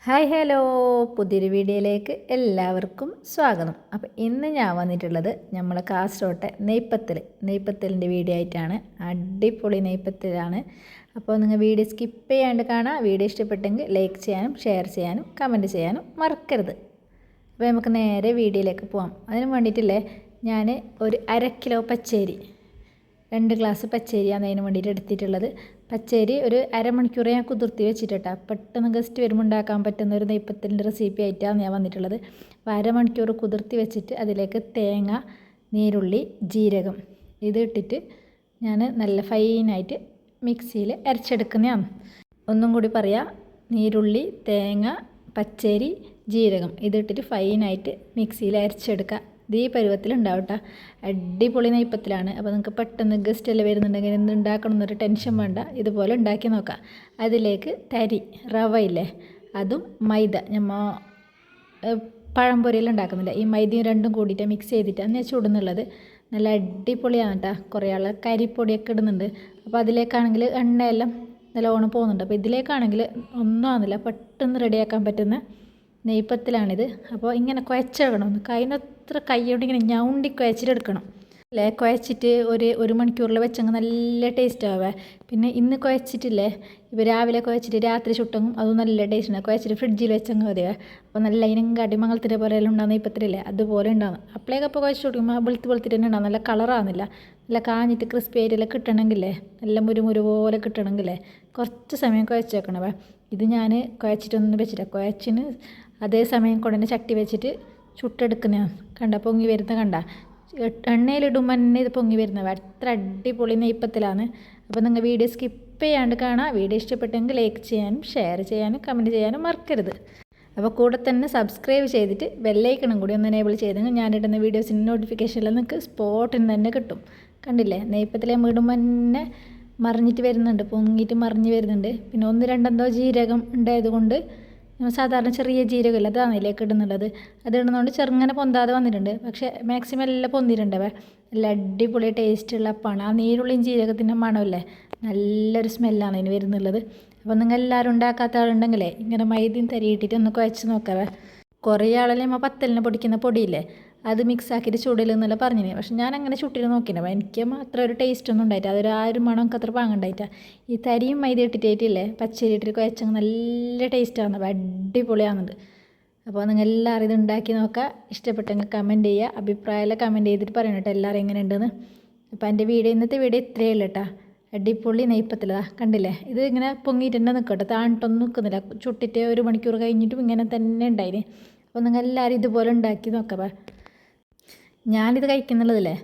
Hi hello, പുതിയൊരു വീഡിയോയിലേക്ക് എല്ലാവർക്കും സ്വാഗതം. അപ്പോൾ ഇന്ന് ഞാൻ വന്നിട്ടുള്ളത് നമ്മളെ കാസർഗോട്ടെ നെയ്പ്പത്തലിൻ്റെ വീഡിയോ ആയിട്ടാണ്. അടിപൊളി നെയ്പ്പത്തലാണ്. അപ്പോൾ നിങ്ങൾ വീഡിയോ സ്കിപ്പ് ചെയ്യാണ്ട് കാണാം. വീഡിയോ ഇഷ്ടപ്പെട്ടെങ്കിൽ ലൈക്ക് ചെയ്യാനും ഷെയർ ചെയ്യാനും കമൻറ്റ് ചെയ്യാനും മറക്കരുത്. അപ്പോൾ നമുക്ക് നേരെ വീഡിയോയിലേക്ക് പോകാം. അതിന് വേണ്ടിയിട്ടില്ലേ, ഞാൻ ഒരു 1/2 കിലോ പച്ചരി, 2 ഗ്ലാസ് പച്ചരിയാണ് അതിന് വേണ്ടിയിട്ട് എടുത്തിട്ടുള്ളത്. പച്ചരി ഒരു അരമണിക്കൂർ ഞാൻ കുതിർത്തി വെച്ചിട്ടാ. പെട്ടെന്ന് ഗസ്റ്റ് വരുമ്പോൾ ഉണ്ടാക്കാൻ പറ്റുന്ന ഒരു നെയ്പ്പത്തലിൻ്റെ റെസിപ്പി ആയിട്ടാണ് ഞാൻ വന്നിട്ടുള്ളത്. അപ്പോൾ അരമണിക്കൂർ കുതിർത്തി വെച്ചിട്ട് അതിലേക്ക് തേങ്ങ, നീരുള്ളി, ജീരകം ഇത് ഇട്ടിട്ട് ഞാൻ നല്ല ഫൈനായിട്ട് മിക്സിയിൽ അരച്ചെടുക്കുന്നതാണ്. ഒന്നും കൂടി പറയാം, നീരുള്ളി, തേങ്ങ, പച്ചരി, ജീരകം ഇതിട്ടിട്ട് ഫൈനായിട്ട് മിക്സിയിൽ അരച്ചെടുക്കുക. ഇത് ഈ പരുവത്തിലുണ്ടാവും കേട്ടോ. അടിപൊളി നെയ്പ്പത്തിലാണ്. അപ്പോൾ നിങ്ങൾക്ക് പെട്ടെന്ന് ഗസ്റ്റ് എല്ലാം വരുന്നുണ്ടെങ്കിൽ എന്ത് ഉണ്ടാക്കണം എന്നൊരു ടെൻഷൻ വേണ്ട, ഇതുപോലെ ഉണ്ടാക്കി നോക്കാം. അതിലേക്ക് റവ ഇല്ലേ, അതും മൈദ, നമ്മൾ പഴംപൊരിയെല്ലാം ഉണ്ടാക്കുന്നില്ല, ഈ മൈദയും രണ്ടും കൂടിയിട്ട് മിക്സ് ചെയ്തിട്ടാണ് ഞാൻ ചുടുന്നുള്ളത്. നല്ല അടിപൊളിയാണ് കേട്ടോ. കുറേ ആൾ കരിപ്പൊടിയൊക്കെ ഇടുന്നുണ്ട്. അപ്പോൾ അതിലേക്കാണെങ്കിൽ എണ്ണയെല്ലാം നല്ലോണം പോകുന്നുണ്ട്. അപ്പോൾ ഇതിലേക്കാണെങ്കിൽ ഒന്നും ആകുന്നില്ല, പെട്ടെന്ന് റെഡിയാക്കാൻ പറ്റുന്ന നെയ്പ്പത്തിലാണിത്. അപ്പോൾ ഇങ്ങനെ കുഴച്ചെടുക്കണം, കൈനത്ര കൈയോണ്ട് ഇങ്ങനെ ഞൗണ്ടി കുഴച്ചിട്ടെടുക്കണം അല്ലേ. കുഴച്ചിട്ട് ഒരു മണിക്കൂറിൽ വെച്ചെങ്കിൽ നല്ല ടേസ്റ്റ് ആവേ. പിന്നെ ഇന്ന് കുഴച്ചിട്ടില്ലേ, ഇപ്പോൾ രാവിലെ കുഴച്ചിട്ട് രാത്രി ചുട്ടെങ്കിൽ അതും നല്ല ടേസ്റ്റാണ്. കുഴച്ചിട്ട് ഫ്രിഡ്ജിൽ വെച്ചെങ്കിൽ മതിയേ. അപ്പോൾ നല്ല ഇനങ്കാട്ടി മംഗളത്തിൻ്റെ പോലെ എല്ലാം ഉണ്ടാകുന്ന നെയ്പ്പത്തിലല്ലേ, അതുപോലെ ഉണ്ടാകും. അപ്പോഴേക്ക് അപ്പോൾ കുഴച്ച് കൊടുക്കുമ്പോൾ വെളുത്തിട്ട് തന്നെ ഉണ്ടാകും. നല്ല കളറാകുന്നില്ല, നല്ല കാഞ്ഞിട്ട് ക്രിസ്പി ആയിട്ടെല്ലാം കിട്ടണമെങ്കിലേ, നല്ല മുരുമുരു പോലെ കിട്ടണമെങ്കിലേ കുറച്ച് സമയം കുഴച്ച് വെക്കണവേ. ഇത് ഞാൻ കുഴച്ചിട്ടൊന്നും വെച്ചിട്ട് കുഴച്ചിന് അതേ സമയം കൊണ്ട് തന്നെ ചട്ടി വെച്ചിട്ട് ചുട്ടെടുക്കുന്നതാണ്. കണ്ട പൊങ്ങി വരുന്ന കണ്ട, എണ്ണയിലിടുമ്പോൾ തന്നെ ഇത് പൊങ്ങി വരുന്നത്. അത്ര അടിപൊളി നെയ്പ്പത്തിലാണ്. അപ്പോൾ നിങ്ങൾ വീഡിയോ സ്കിപ്പ് ചെയ്യാണ്ട് കാണാം. വീഡിയോ ഇഷ്ടപ്പെട്ടെങ്കിൽ ലൈക്ക് ചെയ്യാനും ഷെയർ ചെയ്യാനും കമൻറ്റ് ചെയ്യാനും മറക്കരുത്. അപ്പോൾ കൂടെ തന്നെ സബ്സ്ക്രൈബ് ചെയ്തിട്ട് ബെല്ലൈക്കണം കൂടി ഒന്ന് എനേബിൾ ചെയ്തെങ്കിൽ ഞാനിടുന്ന വീഡിയോസിൻ്റെ നോട്ടിഫിക്കേഷനിൽ നിങ്ങൾക്ക് സ്പോട്ടിൽ തന്നെ കിട്ടും. കണ്ടില്ലേ, നെയ്പ്പത്തിലെ ഇടുമ്പോൾ തന്നെ മറിഞ്ഞിട്ട് വരുന്നുണ്ട്, പൊങ്ങിയിട്ട് മറിഞ്ഞ് വരുന്നുണ്ട്. പിന്നെ 1-2 ജീരകം ഉണ്ടായതുകൊണ്ട് സാധാരണ ചെറിയ ജീരകമില്ല, അതാണ് അതിലേക്ക് ഇടുന്നുള്ളത്. അത് ഇടുന്നതുകൊണ്ട് ചെറുങ്ങനെ പൊന്താതെ വന്നിട്ടുണ്ട്. പക്ഷേ മാക്സിമം എല്ലാം പൊന്തിയിട്ടുണ്ടവേ. നല്ല അടിപൊളി ടേസ്റ്റുള്ള അപ്പമാണ്. ആ നീരുള്ളിയും ജീരകത്തിൻ്റെ മണമല്ലേ, നല്ലൊരു സ്മെല്ലാണ് അതിന് വരുന്നുള്ളത്. അപ്പോൾ നിങ്ങൾ എല്ലാവരും ഉണ്ടാക്കാത്ത ആളുണ്ടെങ്കിലേ ഇങ്ങനെ മൈദയും തരിയിട്ടിട്ട് ഒന്ന് കുഴച്ച് നോക്കാവേ. കുറേ ആളല്ലേ നമ്മൾ പത്തലിന് പൊടിക്കുന്ന പൊടിയില്ലേ, അത് മിക്സ് ആക്കിയിട്ട് ചുടലെന്നല്ല പറഞ്ഞിന്. പക്ഷെ ഞാൻ അങ്ങനെ ചുട്ടിട്ട് നോക്കിയാണ്, എനിക്ക് അത്ര ഒരു ടേസ്റ്റ് ഒന്നും ഉണ്ടായിട്ട് അതൊരു ആ ഒരു മണമൊക്കെ അത്ര പാങ്ങുണ്ടായിട്ടാണ്. ഈ തരിയും മൈദ ഇട്ടിട്ടില്ലേ പച്ചരി ഇട്ടിട്ട് കുഴച്ചെങ്കിൽ നല്ല ടേസ്റ്റാണ്, അടിപൊളിയാകുന്നുണ്ട്. അപ്പോൾ നിങ്ങൾ എല്ലാവരും ഇത് ഉണ്ടാക്കി നോക്കുക. ഇഷ്ടപ്പെട്ടെങ്കിൽ കമൻറ്റ് ചെയ്യുക, അഭിപ്രായമെല്ലാം കമൻറ്റ് ചെയ്തിട്ട് പറയണം കേട്ടോ എല്ലാവരും എങ്ങനെ ഉണ്ടെന്ന്. അപ്പോൾ എൻ്റെ ഇന്നത്തെ വീഡിയോ ഇത്രയേ ഉള്ളൂ കേട്ടോ. അടിപൊളി നെയ്പ്പത്തിലതാ കണ്ടില്ലേ, ഇത് ഇങ്ങനെ പൊങ്ങിയിട്ട് തന്നെ നിൽക്കട്ടെ, താണിട്ടൊന്നും നിൽക്കുന്നില്ല. ചുട്ടിട്ട് 1 മണിക്കൂർ കഴിഞ്ഞിട്ടും ഇങ്ങനെ തന്നെ ഉണ്ടായിന്. അപ്പോൾ നിങ്ങൾ എല്ലാവരും ഇതുപോലെ ഉണ്ടാക്കി നോക്കാം. ഞാനിത് കഴിക്കുന്നുള്ളതല്ലേ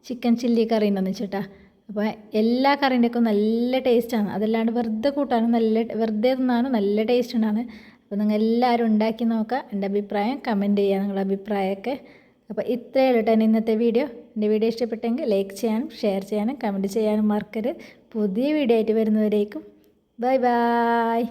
ചിക്കൻ ചില്ലി കറി ഉണ്ടെന്ന് വെച്ചിട്ടാ. അപ്പോൾ എല്ലാ കറീൻ്റെയൊക്കെ നല്ല ടേസ്റ്റാണ്. അതല്ലാണ്ട് വെറുതെ കൂട്ടാനും വെറുതെ തിന്നാനും നല്ല ടേസ്റ്റ് ഉണ്ടാണ്. അപ്പോൾ നിങ്ങൾ എല്ലാവരും ഉണ്ടാക്കി നോക്കുക. എൻ്റെ അഭിപ്രായം കമൻറ്റ് ചെയ്യുക, നിങ്ങളുടെ അഭിപ്രായമൊക്കെ. അപ്പോൾ ഇത്രയേ ഉള്ളൂ കേട്ടോ ഇന്നത്തെ വീഡിയോ. എൻ്റെ വീഡിയോ ഇഷ്ടപ്പെട്ടെങ്കിൽ ലൈക്ക് ചെയ്യാനും ഷെയർ ചെയ്യാനും കമൻറ്റ് ചെയ്യാനും മറക്കരുത്. പുതിയ വീഡിയോ ആയിട്ട് വരുന്നവരേക്കും ബൈ ബൈ.